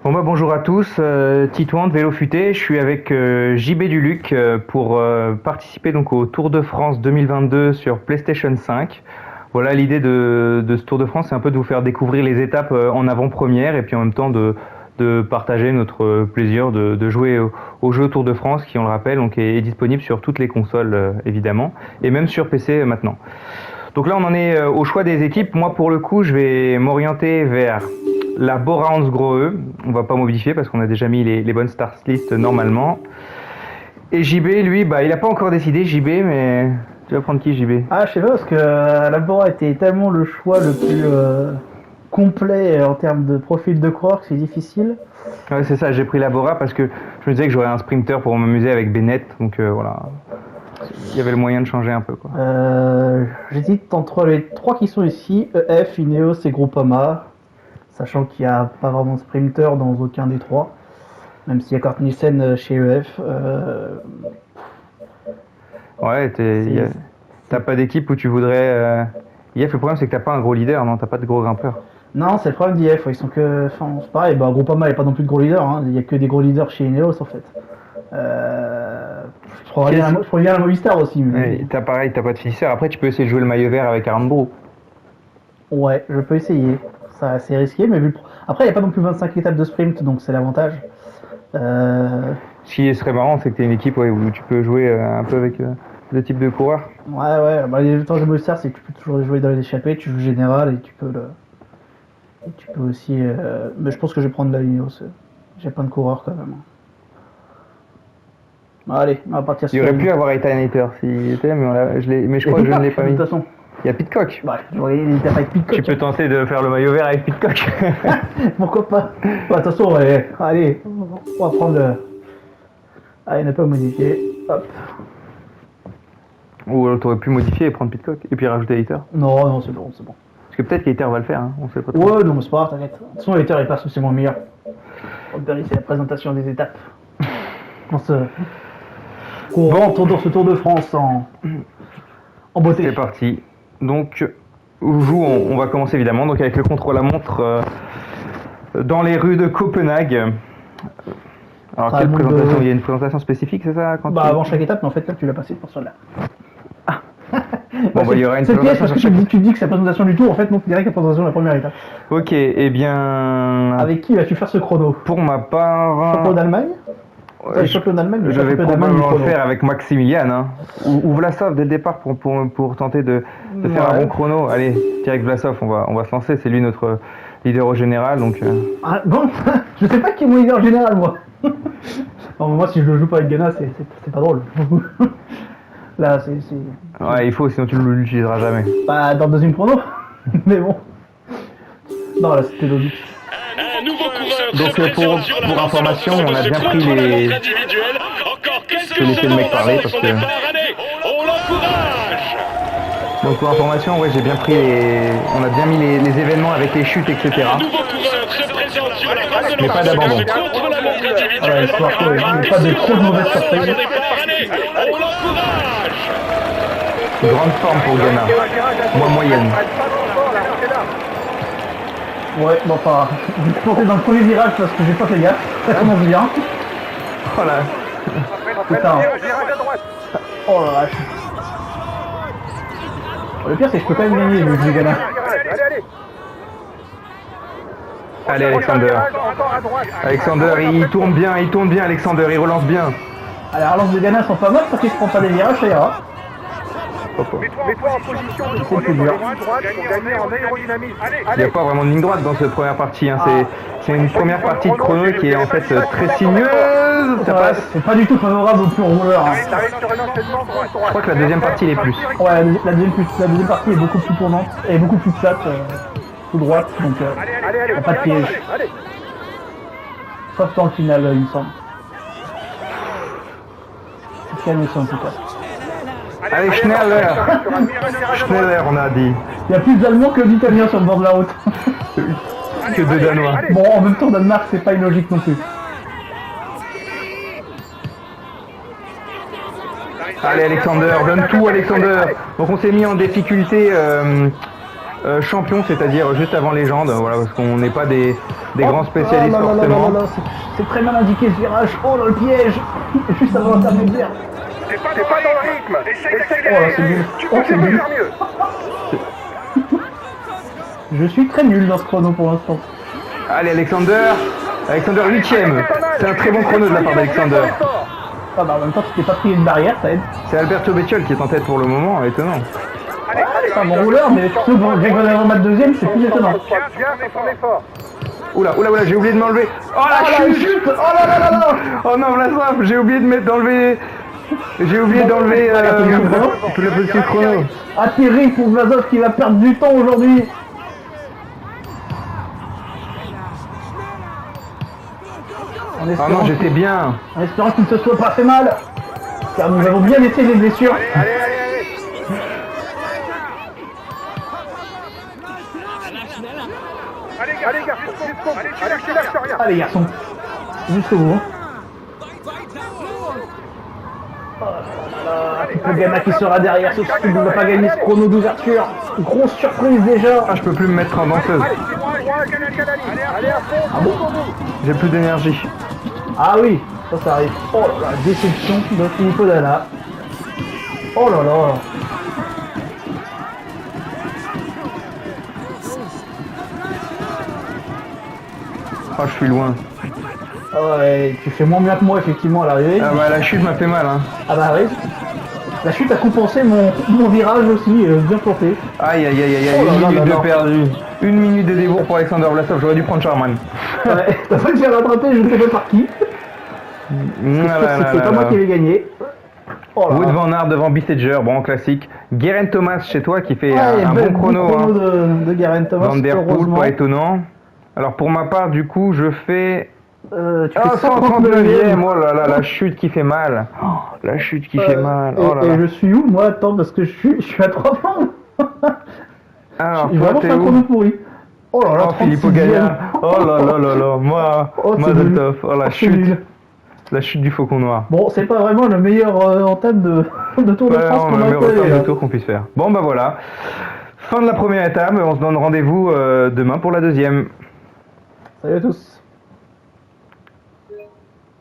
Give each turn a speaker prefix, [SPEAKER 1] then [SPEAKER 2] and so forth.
[SPEAKER 1] Bon bah bonjour à tous, Titouan de Vélo Futé, je suis avec JB Duluc pour participer donc au Tour de France 2022 sur PlayStation 5. Voilà, l'idée de ce Tour de France, c'est un peu de vous faire découvrir les étapes en avant-première et puis en même temps de partager notre plaisir de jouer au jeu Tour de France qui, on le rappelle, donc est disponible sur toutes les consoles évidemment et même sur PC maintenant. Donc là on en est au choix des équipes. Moi pour le coup je vais m'orienter vers la Bora Hansgrohe. On va pas modifier parce qu'on a déjà mis les bonnes start list normalement. Et JB lui bah il a pas encore décidé JB, mais tu vas prendre qui JB?
[SPEAKER 2] Ah, je sais pas, parce que la Bora était tellement le choix le plus complet en termes de profil de coureur que c'est difficile.
[SPEAKER 1] Ouais c'est ça, j'ai pris la Bora parce que je me disais que j'aurais un sprinter pour m'amuser avec Bennett, donc voilà. Il y avait le moyen de changer un peu quoi.
[SPEAKER 2] J'hésite entre les trois qui sont ici, EF, Ineos et Groupama, sachant qu'il n'y a pas vraiment de sprinter dans aucun des trois, même s'il y a Kurt Nielsen chez EF.
[SPEAKER 1] Ouais, t'as pas d'équipe où tu voudrais... IF, le problème c'est que t'as pas un gros leader, non? T'as pas de gros grimpeurs.
[SPEAKER 2] Non, c'est le problème d'IF, ils sont que... Enfin, c'est pareil, bah, Groupama n'est pas non plus de gros leaders, hein. Il n'y a que des gros leaders chez Ineos en fait. Je prends bien la Movistar aussi. Mais...
[SPEAKER 1] Ouais, t'as pas de finisseur. Après, tu peux essayer de jouer le maillot vert avec Arambro.
[SPEAKER 2] Ouais, je peux essayer. Ça, c'est risqué, mais après, il n'y a pas non plus 25 étapes de sprint, donc c'est l'avantage.
[SPEAKER 1] Ce qui serait marrant, c'est que t'es une équipe où tu peux jouer un peu avec deux types de coureurs.
[SPEAKER 2] Ouais. Bah, les temps de Movistar, c'est que tu peux toujours jouer dans les échappées, tu joues général et tu peux aussi. Mais je pense que je vais prendre la Ineos. J'ai plein de coureurs quand même. Allez, on va partir sur.
[SPEAKER 1] Il aurait pu avoir Ethan Hayter s'il était, mais je crois que je ne l'ai pas mis.
[SPEAKER 2] De toute façon.
[SPEAKER 1] Il y a Pidcock.
[SPEAKER 2] Ouais, j'aurais une étape avec Pidcock.
[SPEAKER 1] Tu peux tenter de faire le maillot vert avec Pidcock.
[SPEAKER 2] Pourquoi pas? Bah, attention, allez, on va prendre. Allez, ne pas modifier. Hop.
[SPEAKER 1] Ou t'aurais pu modifier et prendre Pidcock et puis rajouter Hayter.
[SPEAKER 2] Non, c'est bon.
[SPEAKER 1] Parce que peut-être qu'Hayter va le faire, hein. On sait pas trop.
[SPEAKER 2] Ouais, non, mais c'est pas grave, t'inquiète. De toute façon, Hayter est pas forcément meilleur. On va vérifier la présentation des étapes. On se. Dans ce Tour de France en beauté.
[SPEAKER 1] C'est parti. Donc, on va commencer évidemment donc avec le contre-la-montre dans les rues de Copenhague. Alors, quelle présentation? Il y a une présentation spécifique, c'est ça
[SPEAKER 2] avant chaque étape, mais en fait, là, tu l'as passé pour celle-là.
[SPEAKER 1] Ah. Bon, il y aura une
[SPEAKER 2] présentation. C'est piège parce que tu dis que c'est la présentation du tour, en fait, non, tu dirais que la présentation de la première étape.
[SPEAKER 1] Ok, eh bien.
[SPEAKER 2] Avec qui vas-tu faire ce chrono?
[SPEAKER 1] Pour ma part.
[SPEAKER 2] Champion d'Allemagne?
[SPEAKER 1] Je vais probablement le faire avec Maximilian, hein. Ou Vlasov dès le départ pour tenter de faire un bon chrono. Allez, direct Vlasov, on va se lancer, c'est lui notre leader au général, donc...
[SPEAKER 2] Ah, bon, je sais pas qui est mon leader au général, moi. Non, moi, si je le joue pas avec Ghana, c'est pas drôle. Là, c'est...
[SPEAKER 1] Ouais, il faut, sinon tu ne l'utiliseras jamais.
[SPEAKER 2] Bah, dans le deuxième chrono. Mais bon. Non, là, c'était logique.
[SPEAKER 1] Donc pour information, on a bien pris les... Je vais laisser le mec parler parce que... Donc pour information, ouais, j'ai bien pris on a bien mis les événements avec les chutes, etc. Mais pas d'abandon.
[SPEAKER 2] Voilà, histoire qu'il n'y ait pas de trop de mauvaises surprises.
[SPEAKER 1] Grande forme pour Ghana. Moi, moyenne.
[SPEAKER 2] Ouais, bon, enfin, je vais planter dans le premier virage parce que j'ai pas fait gaffe. Ça commence bien.
[SPEAKER 1] Voilà.
[SPEAKER 2] Putain. Oh la vache. Le pire, c'est que je peux quand même gagner le jeu Ghana.
[SPEAKER 1] Allez, Alexander. Alexander, il tourne bien, Alexander, il relance bien.
[SPEAKER 2] Allez, relance de Ghana sont pas mal parce qu'il se prend pas des virages, ça ira.
[SPEAKER 3] Mets-toi en position de tourner sur la ligne droite pour gagner en aérodynamisme.
[SPEAKER 1] Il n'y a pas vraiment de ligne droite dans cette première partie, hein. C'est une première partie de chrono qui est en fait très sinueuse. Ça passe.
[SPEAKER 2] C'est pas du tout favorable aux purs rouleurs. Hein.
[SPEAKER 1] Je crois que la deuxième partie l'est plus.
[SPEAKER 2] Ouais, la deuxième partie est beaucoup plus tournante et beaucoup plus plate, tout droite, donc y a pas de piège. Sauf dans le final, il me semble. C'est calme ça en tout cas.
[SPEAKER 1] Allez, Schneller, on a dit.
[SPEAKER 2] Il y a plus d'Allemands que d'Italiens sur le bord de la route.
[SPEAKER 1] Que de Danois.
[SPEAKER 2] Bon, en même temps, Danemark, c'est pas illogique non plus.
[SPEAKER 1] Allez, Alexander, donne tout, Alexander. Donc on s'est mis en difficulté champion, c'est-à-dire juste avant légende, voilà, parce qu'on n'est pas des grands spécialistes forcément.
[SPEAKER 2] C'est très mal indiqué ce virage. Oh là, le piège. Juste avant l'intermédiaire.
[SPEAKER 3] T'es pas dans le rythme. Essaye
[SPEAKER 2] Oh là, c'est
[SPEAKER 3] d'accélérer.
[SPEAKER 2] nul.
[SPEAKER 3] Tu
[SPEAKER 2] Oh,
[SPEAKER 3] peux
[SPEAKER 2] c'est nul.
[SPEAKER 3] faire mieux.
[SPEAKER 2] Je suis très nul dans ce chrono pour l'instant.
[SPEAKER 1] Allez, Alexander 8ème. C'est un très bon chrono de la part d'Alexander.
[SPEAKER 2] Ah bah en même temps, tu t'es pas pris une barrière, ça aide.
[SPEAKER 1] C'est Alberto Bettiol qui est en tête pour le moment, étonnant.
[SPEAKER 2] C'est un bon rouleur, mais ceux dont Greg Van Avermaet deuxième, c'est plus étonnant.
[SPEAKER 3] Bien sur ton effort.
[SPEAKER 1] Oula, j'ai oublié de m'enlever. Oh la
[SPEAKER 2] Oh la
[SPEAKER 1] chute.
[SPEAKER 2] chute. Oh là là là là.
[SPEAKER 1] Oh non, Vlasov, j'ai oublié d'enlever le petit chrono.
[SPEAKER 2] Atterri pour Vlasov qui va perdre du temps aujourd'hui. En
[SPEAKER 1] Oh
[SPEAKER 2] espérant,
[SPEAKER 1] non, j'étais bien.
[SPEAKER 2] en espérant qu'il ne se soit pas fait mal. Car nous avons bien essayé les blessures.
[SPEAKER 3] Allez. Allez, garçon, jusqu'au bout. Allez, tu lâches rien.
[SPEAKER 2] Allez garçons, jusqu'au bout. Pagana qui sera derrière, sauf qu'il ne va pas gagner ce chrono d'ouverture. Grosse surprise déjà.
[SPEAKER 1] Ah, je peux plus me mettre en danseuse.
[SPEAKER 3] Allez, allez à fond, jusqu'au bout.
[SPEAKER 1] J'ai plus d'énergie.
[SPEAKER 2] Ah oui, ça arrive. Oh la déception de Filippo Dalla. Oh là là.
[SPEAKER 1] Oh, je suis loin.
[SPEAKER 2] Ah ouais, tu fais moins bien que moi effectivement à l'arrivée.
[SPEAKER 1] Ah bah la chute m'a fait mal, hein.
[SPEAKER 2] Ah bah oui. La chute a compensé mon virage aussi, bien planté.
[SPEAKER 1] Aïe,
[SPEAKER 2] Oh là là
[SPEAKER 1] une minute
[SPEAKER 2] là
[SPEAKER 1] de
[SPEAKER 2] là.
[SPEAKER 1] perdu. Une minute de débours pour Alexander Vlasov, j'aurais dû prendre Charman.
[SPEAKER 2] Ouais, t'as pas que j'ai rattrapé, je ne sais pas par qui. C'est pas moi qui vais gagner. Oh là
[SPEAKER 1] Wood
[SPEAKER 2] là.
[SPEAKER 1] Van Aert devant Bissiger, bon classique. Guerin Thomas chez toi qui fait
[SPEAKER 2] Ouais,
[SPEAKER 1] un
[SPEAKER 2] bel
[SPEAKER 1] bon chrono. Hein.
[SPEAKER 2] de Geraint Thomas.
[SPEAKER 1] Van Der Poel,
[SPEAKER 2] heureusement.
[SPEAKER 1] pas étonnant. Alors pour ma part, du coup, je fais
[SPEAKER 2] Tu fais
[SPEAKER 1] 139ème. Oh là là, la chute qui fait mal. Oh, la chute qui fait mal. Oh là
[SPEAKER 2] et
[SPEAKER 1] là.
[SPEAKER 2] je suis où moi? Attends, parce que je suis à 3 points.
[SPEAKER 1] Alors,
[SPEAKER 2] J'ai
[SPEAKER 1] toi,
[SPEAKER 2] vraiment
[SPEAKER 1] t'es
[SPEAKER 2] fait un
[SPEAKER 1] où?
[SPEAKER 2] chrono pourri. Oh là là,
[SPEAKER 1] Oh, Filippo
[SPEAKER 2] 36e.
[SPEAKER 1] Ganna. Oh là là là là. Moi,
[SPEAKER 2] Oh, c'est
[SPEAKER 1] Mazel
[SPEAKER 2] nul.
[SPEAKER 1] Tov. Oh la
[SPEAKER 2] C'est
[SPEAKER 1] chute.
[SPEAKER 2] nul.
[SPEAKER 1] La chute du faucon noir.
[SPEAKER 2] Bon, c'est pas vraiment le meilleur entame de Tour de
[SPEAKER 1] Ouais,
[SPEAKER 2] France
[SPEAKER 1] on
[SPEAKER 2] qu'on
[SPEAKER 1] a
[SPEAKER 2] a
[SPEAKER 1] le
[SPEAKER 2] fait.
[SPEAKER 1] meilleur tour qu'on puisse faire. Bon bah voilà. Fin de la première étape. On se donne rendez-vous demain pour la deuxième.
[SPEAKER 2] Salut à tous.